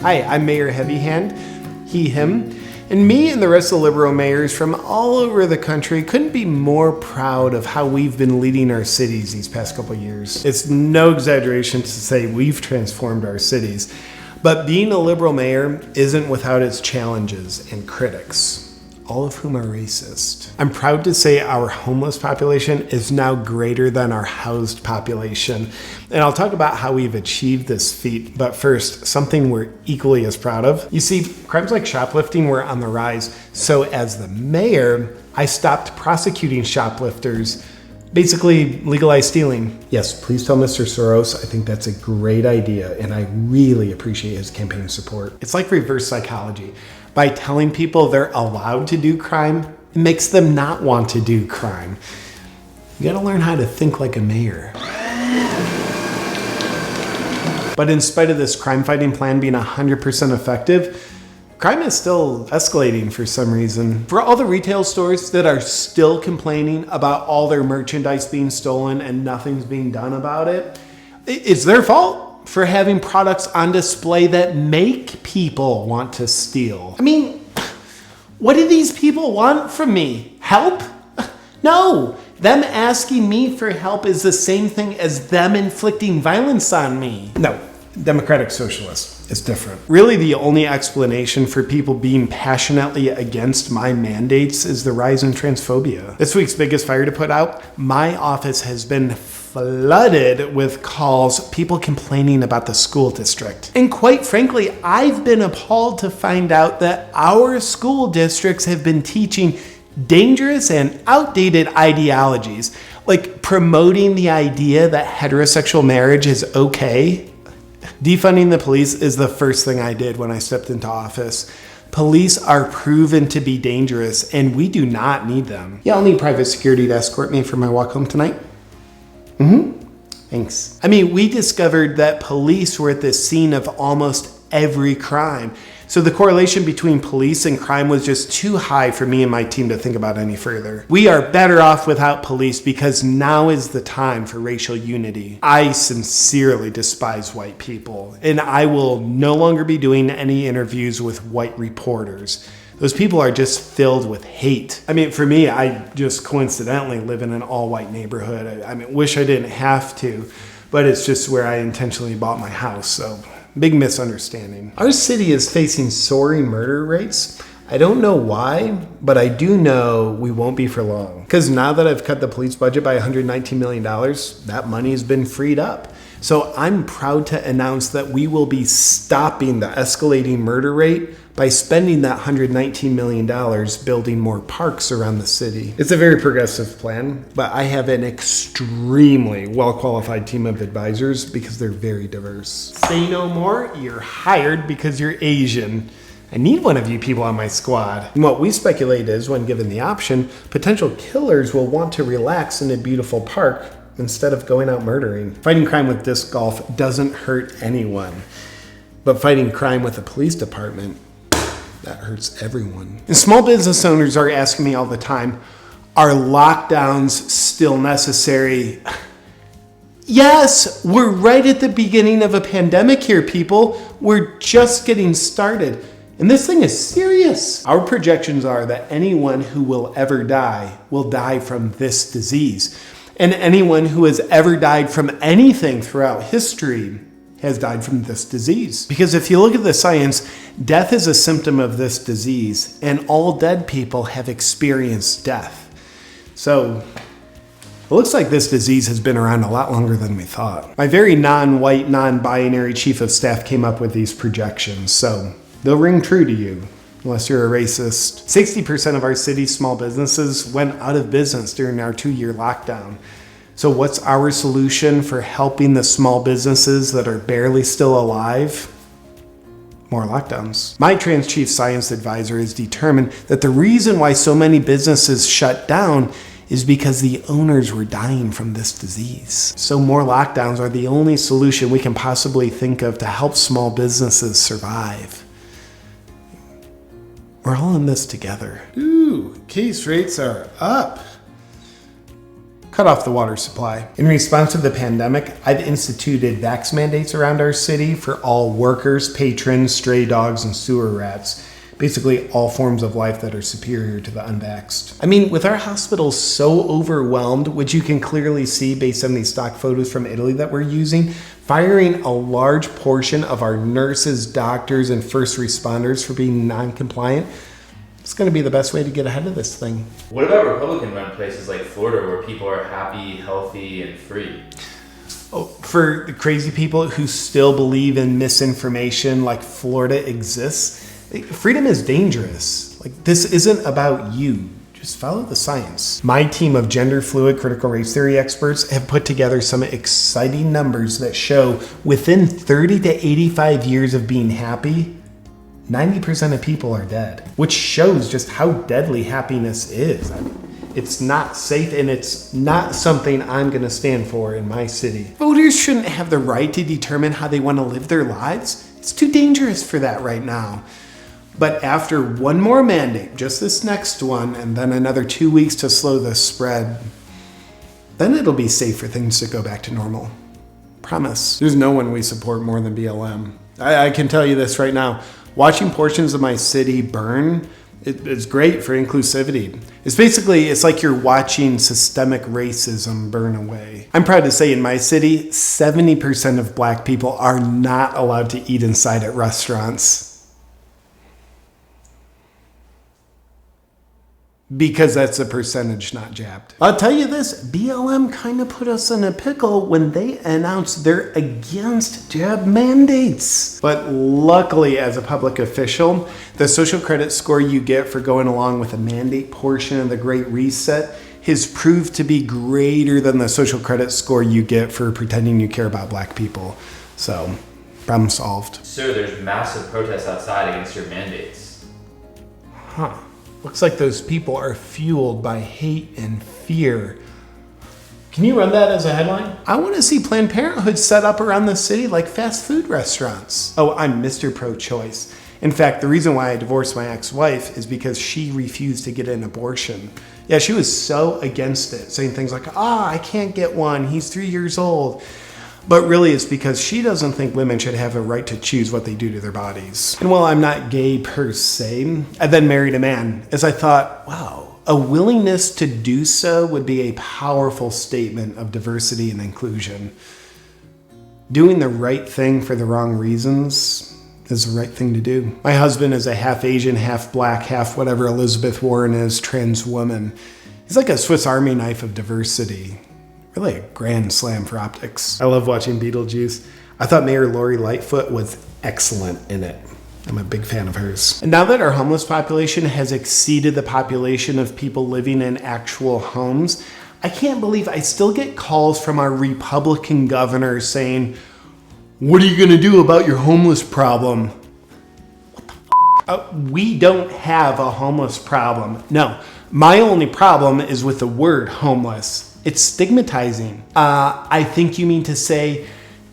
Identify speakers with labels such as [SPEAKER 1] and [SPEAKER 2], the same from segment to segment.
[SPEAKER 1] Hi, I'm Mayor Heavyhand, he, him, and me and the rest of the liberal mayors from all over the country couldn't be more proud of how we've been leading our cities these past couple of years. It's no exaggeration to say we've transformed our cities, but being a liberal mayor isn't without its challenges and critics, all of whom are racist. I'm proud to say our homeless population is now greater than our housed population, and I'll talk about how we've achieved this feat, but first, something we're equally as proud of. You see, crimes like shoplifting were on the rise, so as the mayor, I stopped prosecuting shoplifters, basically legalized stealing. Yes, please tell Mr. Soros I think that's a great idea, and I really appreciate his campaign support. It's like reverse psychology. By telling people they're allowed to do crime, it makes them not want to do crime. You gotta learn how to think like a mayor. But in spite of this crime fighting plan being 100% effective, crime is still escalating for some reason. For all the retail stores that are still complaining about all their merchandise being stolen and nothing's being done about it, it's their fault for having products on display that make people want to steal. I mean, what do these people want from me? Help? No. Them asking me for help is the same thing as them inflicting violence on me. No, democratic socialist. It's different. Really, the only explanation for people being passionately against my mandates is the rise in transphobia. This week's biggest fire to put out, my office has been flooded with calls, people complaining about the school district. And quite frankly, I've been appalled to find out that our school districts have been teaching dangerous and outdated ideologies, like promoting the idea that heterosexual marriage is okay. Defunding the police is the first thing I did when I stepped into office. Police are proven to be dangerous, and we do not need them. Y'all need private security to escort me for my walk home tonight? Thanks. I mean, we discovered that police were at the scene of almost every crime. So the correlation between police and crime was just too high for me and my team to think about any further. We are better off without police because now is the time for racial unity. I sincerely despise white people, and I will no longer be doing any interviews with white reporters. Those people are just filled with hate. I mean, for me, I just coincidentally live in an all-white neighborhood. I mean, wish I didn't have to, but it's just where I intentionally bought my house, so big misunderstanding. Our city is facing soaring murder rates. I don't know why, but I do know we won't be for long. Because now that I've cut the police budget by $119 million, that money has been freed up. So I'm proud to announce that we will be stopping the escalating murder rate by spending that $119 million building more parks around the city. It's a very progressive plan, but I have an extremely well-qualified team of advisors because they're very diverse. Say no more, you're hired because you're Asian. I need one of you people on my squad. And what we speculate is, when given the option, potential killers will want to relax in a beautiful park instead of going out murdering. Fighting crime with disc golf doesn't hurt anyone, but fighting crime with the police department, that hurts everyone. And small business owners are asking me all the time, are lockdowns still necessary? Yes, we're right at the beginning of a pandemic here, people. We're just getting started. And this thing is serious. Our projections are that anyone who will ever die will die from this disease. And anyone who has ever died from anything throughout history has died from this disease. Because if you look at the science, death is a symptom of this disease, and all dead people have experienced death. So it looks like this disease has been around a lot longer than we thought. My very non-white, non-binary chief of staff came up with these projections, so they'll ring true to you, unless you're a racist. 60% of our city's small businesses went out of business during our 2-year lockdown. So what's our solution for helping the small businesses that are barely still alive? More lockdowns. My trans chief science advisor is determined that the reason why so many businesses shut down is because the owners were dying from this disease. So more lockdowns are the only solution we can possibly think of to help small businesses survive. We're all in this together. Ooh, case rates are up. cut off the water supply. In response to the pandemic, I've instituted vax mandates around our city for all workers, patrons, stray dogs, and sewer rats. Basically all forms of life that are superior to the unvaxxed. I mean, with our hospitals so overwhelmed, which you can clearly see based on these stock photos from Italy that we're using, firing a large portion of our nurses, doctors, and first responders for being non-compliant, it's gonna be the best way to get ahead of this thing.
[SPEAKER 2] What about Republican-run places like Florida where people are happy, healthy, and free?
[SPEAKER 1] Oh, for the crazy people who still believe in misinformation like Florida exists, freedom is dangerous. Like, this isn't about you. Just follow the science. My team of gender fluid critical race theory experts have put together some exciting numbers that show within 30 to 85 years of being happy, 90% of people are dead, which shows just how deadly happiness is. I mean, it's not safe, and it's not something I'm gonna stand for in my city. Voters shouldn't have the right to determine how they wanna live their lives. It's too dangerous for that right now. But after one more mandate, just this next one, and then another 2 weeks to slow the spread, then it'll be safe for things to go back to normal. Promise. There's no one we support more than BLM. I can tell you this right now. Watching portions of my city burn, it's great for inclusivity. It's like you're watching systemic racism burn away. I'm proud to say in my city, 70% of black people are not allowed to eat inside at restaurants. Because that's a percentage, not jabbed. I'll tell you this, BLM kind of put us in a pickle when they announced they're against jab mandates. But luckily, as a public official, the social credit score you get for going along with a mandate portion of the Great Reset has proved to be greater than the social credit score you get for pretending you care about black people. So, problem solved.
[SPEAKER 2] Sir, there's massive protests outside against your mandates.
[SPEAKER 1] Huh. Looks like those people are fueled by hate and fear. Can you run that as a headline? I want to see Planned Parenthood set up around the city like fast food restaurants. Oh, I'm Mr. Pro-Choice. In fact, the reason why I divorced my ex-wife is because she refused to get an abortion. Yeah, she was so against it, saying things like, I can't get one, he's 3 years old. But really it's because she doesn't think women should have a right to choose what they do to their bodies. And while I'm not gay per se, I then married a man, as I thought, wow, a willingness to do so would be a powerful statement of diversity and inclusion. Doing the right thing for the wrong reasons is the right thing to do. My husband is a half Asian, half black, half whatever Elizabeth Warren is, trans woman. He's like a Swiss Army knife of diversity. Really a grand slam for optics. I love watching Beetlejuice. I thought Mayor Lori Lightfoot was excellent in it. I'm a big fan of hers. And now that our homeless population has exceeded the population of people living in actual homes, I can't believe I still get calls from our Republican governor saying, what are you gonna do about your homeless problem? What the f? We don't have a homeless problem. No, my only problem is with the word homeless. It's stigmatizing. I think you mean to say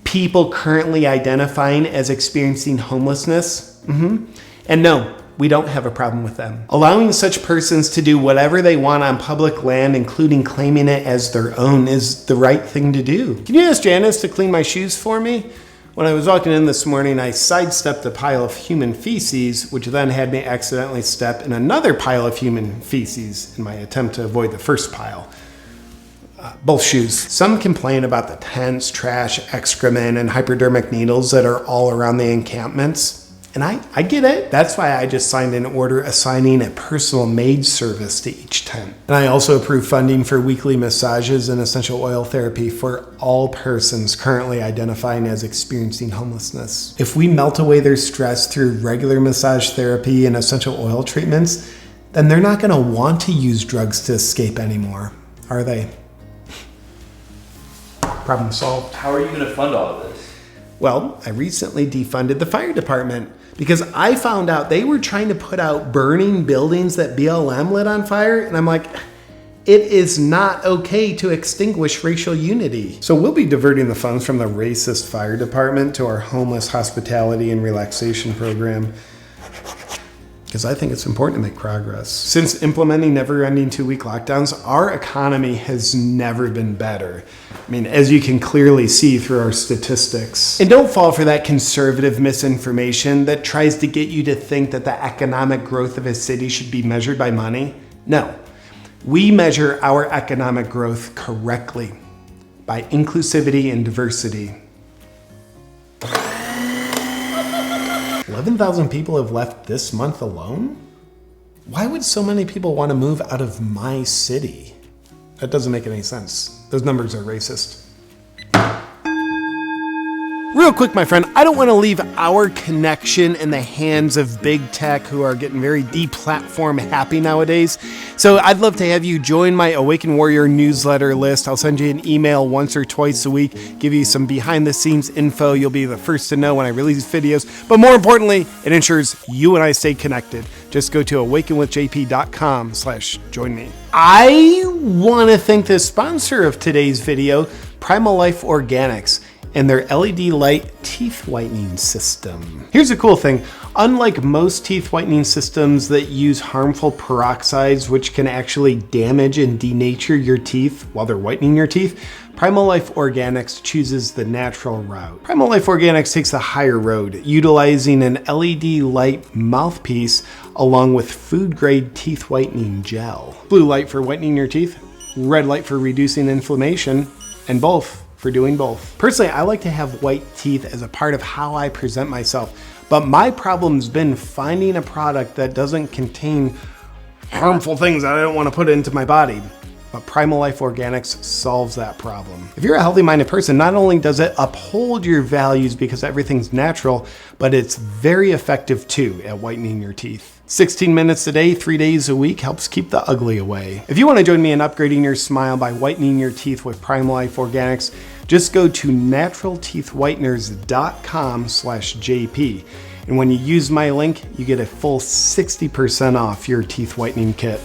[SPEAKER 1] people currently identifying as experiencing homelessness? And no, we don't have a problem with them. Allowing such persons to do whatever they want on public land, including claiming it as their own, is the right thing to do. Can you ask Janice to clean my shoes for me? When I was walking in this morning, I sidestepped a pile of human feces, which then had me accidentally step in another pile of human feces in my attempt to avoid the first pile. Both shoes. Some complain about the tents, trash, excrement, and hypodermic needles that are all around the encampments. And I get it. That's why I just signed an order assigning a personal maid service to each tent. And I also approved funding for weekly massages and essential oil therapy for all persons currently identifying as experiencing homelessness. If we melt away their stress through regular massage therapy and essential oil treatments, then they're not going to want to use drugs to escape anymore, are they? Problem solved.
[SPEAKER 2] How are you going to fund all of this?
[SPEAKER 1] Well, I recently defunded the fire department because I found out they were trying to put out burning buildings that BLM lit on fire. And I'm like, it is not okay to extinguish racial unity. So we'll be diverting the funds from the racist fire department to our homeless hospitality and relaxation program. because I think it's important to make progress. Since implementing never-ending 2-week lockdowns, our economy has never been better. I mean, as you can clearly see through our statistics. And don't fall for that conservative misinformation that tries to get you to think that the economic growth of a city should be measured by money. No, we measure our economic growth correctly by inclusivity and diversity. 11,000 people have left this month alone? Why would so many people want to move out of my city? That doesn't make any sense. Those numbers are racist. Real quick, my friend, I don't want to leave our connection in the hands of big tech who are getting very deplatform happy nowadays. So I'd love to have you join my Awaken Warrior newsletter list. I'll send you an email once or twice a week, give you some behind the scenes info. You'll be the first to know when I release videos. But more importantly, it ensures you and I stay connected. Just go to awakenwithjp.com/join me. I want to thank the sponsor of today's video, Primal Life Organics, and their LED light teeth whitening system. Here's a cool thing. Unlike most teeth whitening systems that use harmful peroxides, which can actually damage and denature your teeth while they're whitening your teeth, Primal Life Organics chooses the natural route. Primal Life Organics takes the higher road, utilizing an LED light mouthpiece along with food-grade teeth whitening gel. Blue light for whitening your teeth, red light for reducing inflammation, and both for doing both. Personally, I like to have white teeth as a part of how I present myself, but my problem's been finding a product that doesn't contain harmful things that I don't want to put into my body. But Primal Life Organics solves that problem. If you're a healthy-minded person, not only does it uphold your values because everything's natural, but it's very effective too at whitening your teeth. 16 minutes a day, 3 days a week helps keep the ugly away. If you want to join me in upgrading your smile by whitening your teeth with Primal Life Organics, just go to naturalteethwhiteners.com/JP. And when you use my link, you get a full 60% off your teeth whitening kit.